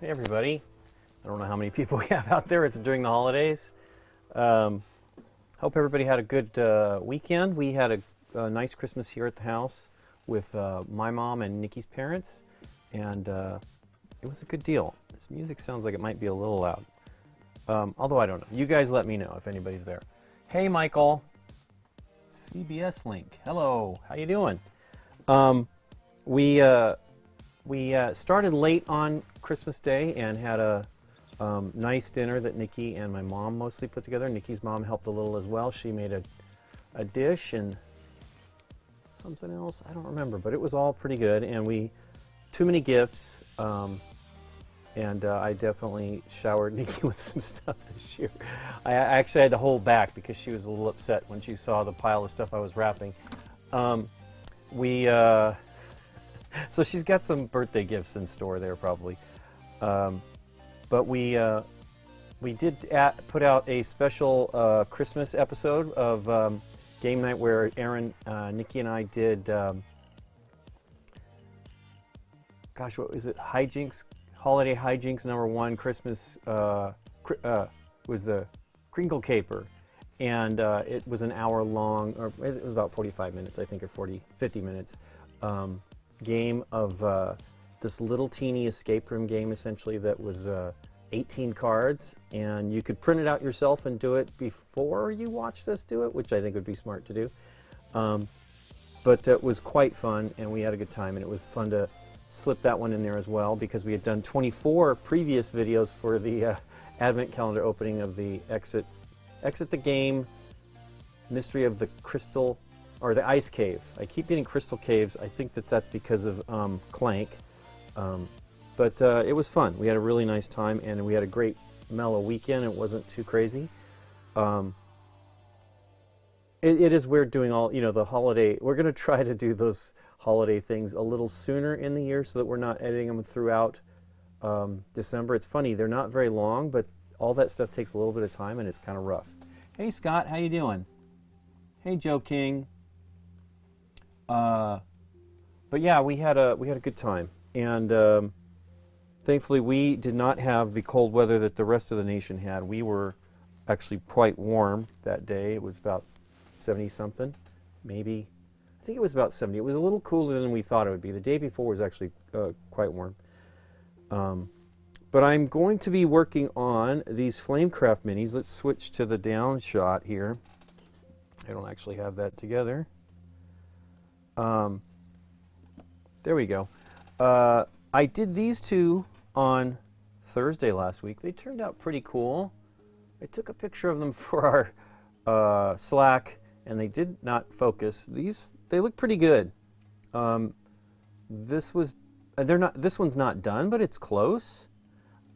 Hey everybody. I don't know how many people we have out there. It's during the holidays. Hope everybody had a good weekend. We had a nice Christmas here at the house with my mom and Nikki's parents, and it was a good deal. This music sounds like it might be a little loud, although I don't know. You guys let me know if anybody's there. Hey Michael, CBS Link. Hello, how you doing? We started late on Christmas Day and had a nice dinner that Nikki and my mom mostly put together. Nikki's mom helped a little as well. She made a dish and something else. I don't remember, but it was all pretty good. And too many gifts. And I definitely showered Nikki with some stuff this year. I actually had to hold back because she was a little upset when she saw the pile of stuff I was wrapping. So she's got some birthday gifts in store there probably. But we did put out a special Christmas episode of Game Night where Aaron, Nikki, and I did, gosh, what was it? Holiday Hijinks #1, Christmas, was the Crinkle Caper. And it was an hour long, or it was about 45 minutes, I think, or 50 minutes. Game of this little teeny escape room game, essentially, that was 18 cards, and you could print it out yourself and do it before you watched us do it, which I think would be smart to do. But it was quite fun, and we had a good time, and it was fun to slip that one in there as well, because we had done 24 previous videos for the Advent calendar opening of the Exit the Game Mystery of the Crystal, or the Ice Cave. I keep getting Crystal Caves. I think that's because of Clank. But it was fun. We had a really nice time, and we had a great mellow weekend. It wasn't too crazy. It is weird doing all, the holiday. We're going to try to do those holiday things a little sooner in the year so that we're not editing them throughout December. It's funny, they're not very long, but all that stuff takes a little bit of time, and it's kind of rough. Hey Scott, how you doing? Hey Joe King. But yeah, we had a good time, and thankfully we did not have the cold weather that the rest of the nation had. We were actually quite warm that day. It was about 70 something, maybe. I think it was about 70. It was a little cooler than we thought it would be. The day before was actually quite warm. But I'm going to be working on these Flamecraft minis. Let's switch to the down shot here. I don't actually have that together. There we go. I did these two on Thursday last week. They turned out pretty cool. I took a picture of them for our Slack, and they did not focus. They look pretty good. This one's not done, but it's close.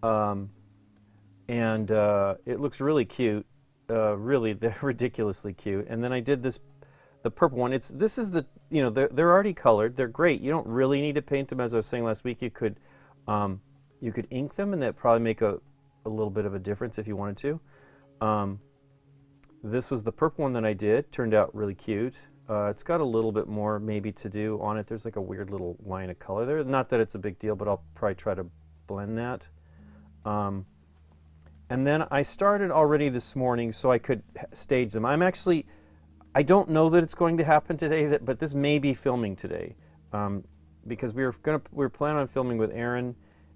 And it looks really cute. Really, they're ridiculously cute. And then I did the purple one. This is the, they're already colored. They're great. You don't really need to paint them. As I was saying last week, you could ink them, and that probably make a little bit of a difference if you wanted to. This was the purple one that I did. Turned out really cute. It's got a little bit more maybe to do on it. There's like a weird little line of color there. Not that it's a big deal, but I'll probably try to blend that. And then I started already this morning so I could stage them. I don't know that it's going to happen today, but this may be filming today, because we were planning on filming with Aaron,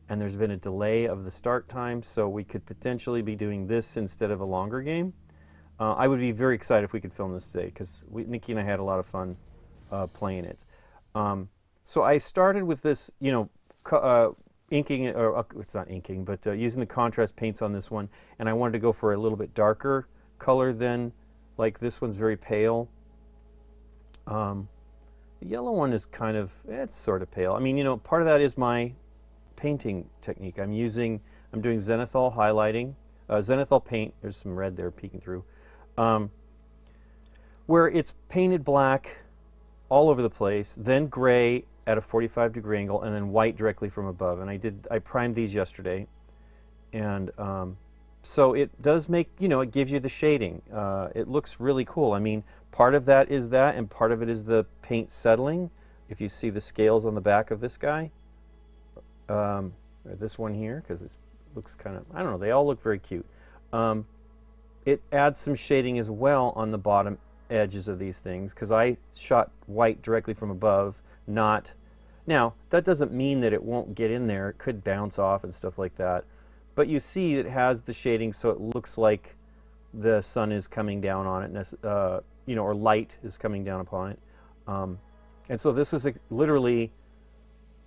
and there's been a delay of the start time, so we could potentially be doing this instead of a longer game. I would be very excited if we could film this today, because Nikki and I had a lot of fun playing it. So I started with this, inking, or it's not inking, but using the contrast paints on this one, and I wanted to go for a little bit darker color than, like, this one's very pale. The yellow one is it's sort of pale. I mean, part of that is my painting technique. I'm doing zenithal highlighting, zenithal paint. There's some red there peeking through, where it's painted black all over the place, then gray at a 45-degree angle, and then white directly from above. And I primed these yesterday, and so it does make, it gives you the shading. It looks really cool. I mean, part of that is that, and part of it is the paint settling. If you see the scales on the back of this guy, or this one here, because it looks kind of, I don't know, they all look very cute. It adds some shading as well on the bottom edges of these things, because I shot white directly from above, not... Now, that doesn't mean that it won't get in there. It could bounce off and stuff like that. But you see it has the shading, so it looks like the sun is coming down on it, you know, or light is coming down upon it. And so this was literally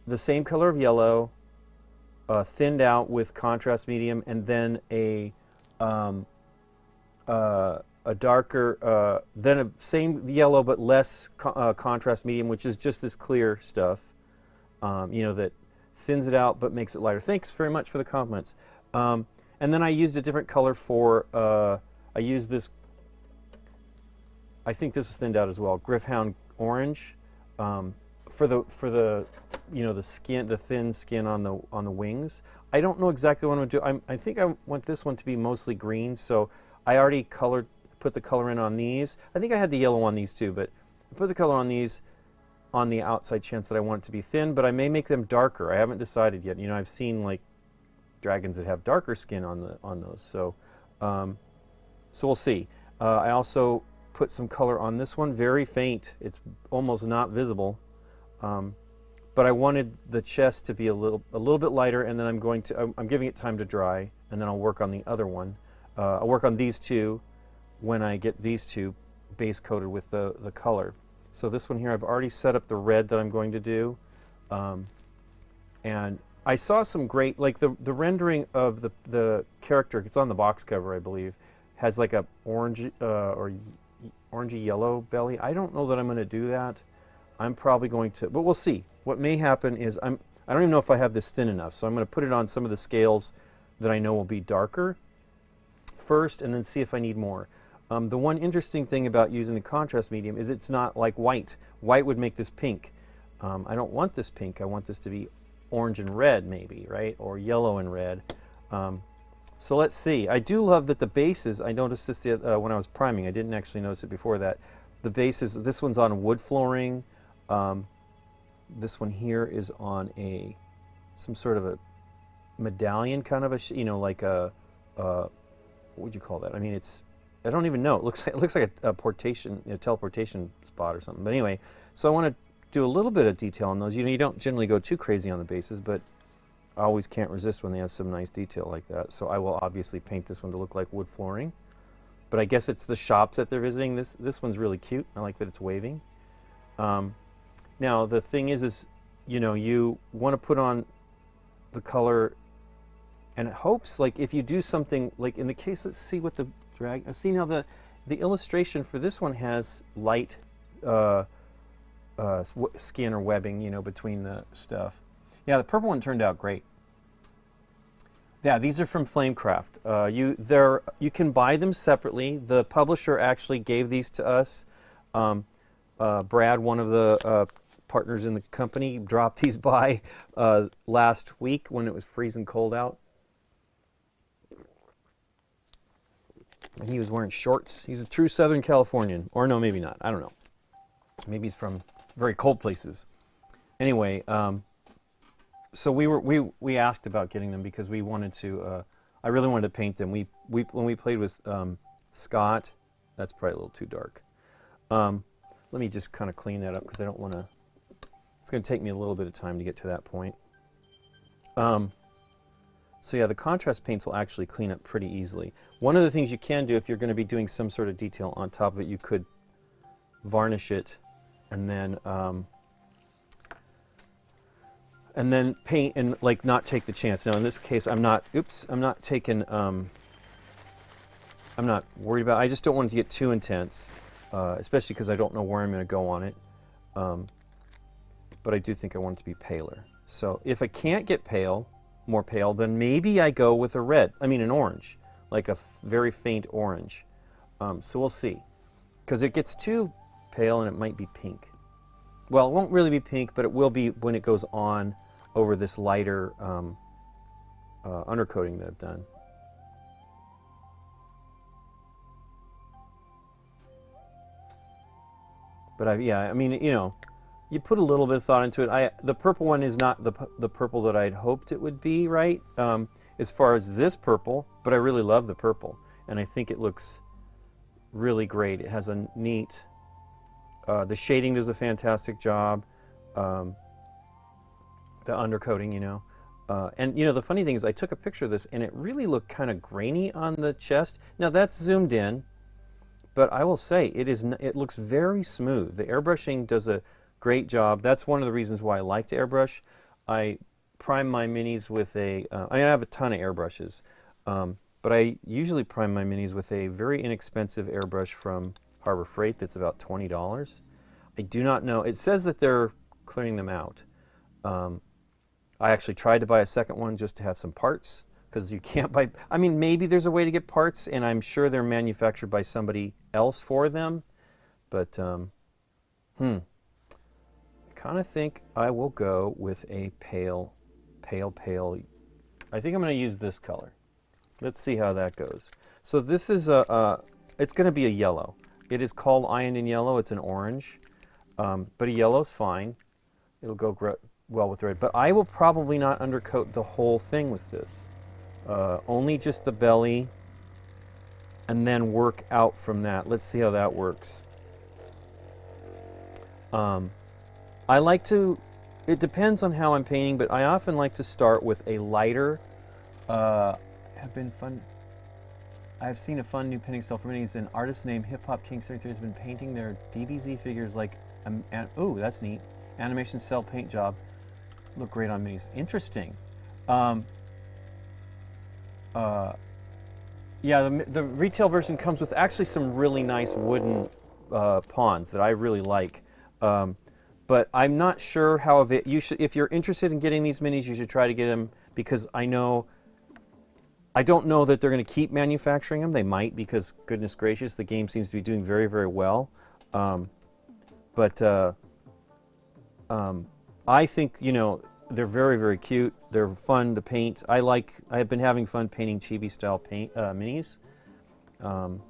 the same color of yellow, thinned out with contrast medium, and then a darker, then a same yellow but less contrast medium, which is just this clear stuff, you know, that thins it out but makes it lighter. Thanks very much for the compliments. And then I used a different color for, I used this, I think this was thinned out as well, Griffhound Orange, for the you know, the skin, the thin skin on the wings. I don't know exactly what I'm gonna do. I think I want this one to be mostly green, so I already put the color in on these. I think I had the yellow on these too, but I put the color on these on the outside chance that I want it to be thin, but I may make them darker. I haven't decided yet. You know, I've seen like dragons that have darker skin on those, so so we'll see. I also put some color on this one, very faint. It's almost not visible, but I wanted the chest to be a little bit lighter, and then I'm giving it time to dry, and then I'll work on the other one. I'll work on these two when I get these two base coated with the color. So this one here, I've already set up the red that I'm going to do, and I saw some great, like the rendering of the character. It's on the box cover, I believe, has like a orange or orangey yellow belly. I don't know that I'm going to do that. I'm probably going to, but we'll see. What may happen is I don't even know if I have this thin enough, so I'm going to put it on some of the scales that I know will be darker first, and then see if I need more. The one interesting thing about using the contrast medium is it's not like white. White would make this pink. I don't want this pink. I want this to be orange and red maybe, right? Or yellow and red. So let's see. I do love that the bases, I noticed this when I was priming. I didn't actually notice it before that. The bases, this one's on wood flooring. This one here is on some sort of a medallion kind of a, you know, like a, what would you call that? I mean, I don't even know. It looks like a teleportation spot or something. But anyway, so I want to do a little bit of detail on those. You know, you don't generally go too crazy on the bases, but I always can't resist when they have some nice detail like that. So I will obviously paint this one to look like wood flooring. But I guess it's the shops that they're visiting. This one's really cute. I like that it's waving. Now the thing is, you know, you want to put on the color, and it hopes, like if you do something, like in the case, let's see what the drag. See now the illustration for this one has light skin or webbing, you know, between the stuff. Yeah, the purple one turned out great. Yeah, these are from Flamecraft. You can buy them separately. The publisher actually gave these to us. Brad, one of the partners in the company, dropped these by last week when it was freezing cold out. And he was wearing shorts. He's a true Southern Californian. Or no, maybe not. I don't know. Maybe he's from very cold places. Anyway, so we asked about getting them because we wanted to. I really wanted to paint them. When we played with Scott, that's probably a little too dark. Let me just kind of clean that up because I don't want to. It's going to take me a little bit of time to get to that point. So yeah, the contrast paints will actually clean up pretty easily. One of the things you can do if you're going to be doing some sort of detail on top of it, you could varnish it and then paint and like not take the chance. Now in this case, I'm not taking. I'm not worried about. I just don't want it to get too intense, especially because I don't know where I'm going to go on it. But I do think I want it to be paler. So if I can't get more pale, then maybe I go with an orange, like a very faint orange. So we'll see, because it gets too pale and it might be pink. Well, it won't really be pink, but it will be when it goes on over this lighter undercoating that I've done. But yeah, I mean, you know, you put a little bit of thought into it. The purple one is not the purple that I'd hoped it would be, right? As far as this purple, but I really love the purple, and I think it looks really great. It has a neat, the shading does a fantastic job, the undercoating, you know. And, you know, the funny thing is I took a picture of this, and it really looked kind of grainy on the chest. Now, that's zoomed in, but I will say it looks very smooth. The airbrushing does a great job. That's one of the reasons why I like to airbrush. I prime my minis with I have a ton of airbrushes, but I usually prime my minis with a very inexpensive airbrush from Harbor Freight that's about $20. I do not know. It says that they're clearing them out. I actually tried to buy a second one just to have some parts, because you can't buy, I mean, maybe there's a way to get parts, and I'm sure they're manufactured by somebody else for them, but I kind of think I will go with a pale. I think I'm going to use this color. Let's see how that goes. So this is it's going to be a yellow. It is called Ironed in Yellow. It's an orange, but a yellow's fine. It'll go well with red. But I will probably not undercoat the whole thing with this. Only just the belly, and then work out from that. Let's see how that works. I like to, it depends on how I'm painting, but I often like to start with a lighter, I've seen a fun new painting style for minis. An artist named Hip Hop King 33 has been painting their DBZ figures like, ooh, that's neat. Animation cell paint job. Look great on minis. Interesting. Yeah, the retail version comes with actually some really nice wooden pawns that I really like. But I'm not sure how if you're interested in getting these minis, you should try to get them, because I don't know that they're going to keep manufacturing them. They might, because goodness gracious, the game seems to be doing very, very well. I think, you know, they're very, very cute. They're fun to paint. I have been having fun painting chibi style minis. I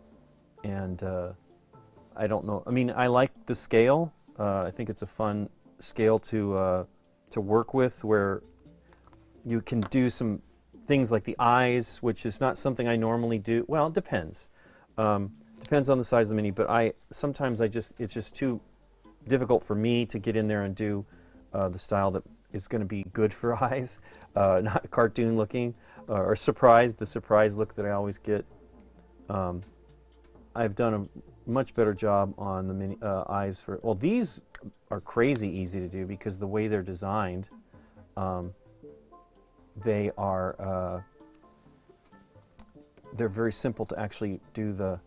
don't know. I mean, I like the scale. I think it's a fun scale to work with, where you can do some things like the eyes, which is not something I normally do. Well, it depends. Depends on the size of the mini, but sometimes it's just too difficult for me to get in there and do the style that is going to be good for eyes, not cartoon looking, or the surprise look that I always get. I've done a much better job on the mini eyes for, well, these are crazy easy to do because the way they're designed, they're very simple to actually do the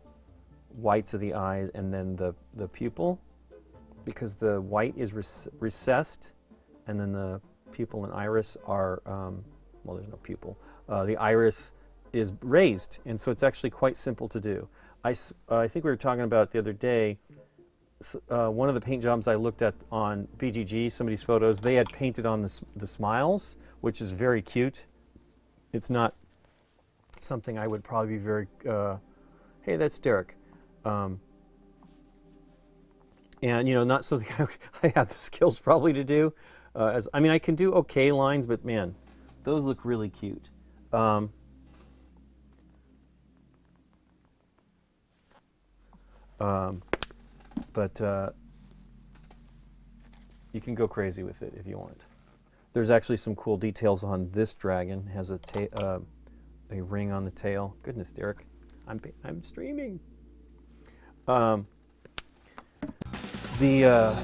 whites of the eye and then the pupil, because the white is recessed, and then the pupil and iris are, well, there's no pupil. The iris is raised, and so it's actually quite simple to do. I think we were talking about it the other day. One of the paint jobs I looked at on BGG, somebody's photos, they had painted on the smiles, which is very cute. It's not something I would probably be very, hey, that's Derek. And, you know, not something I have the skills probably to do. I mean, I can do okay lines, but man, those look really cute. You can go crazy with it if you want. There's actually some cool details on this dragon. It has a ring on the tail. Goodness, Derek, I'm streaming. The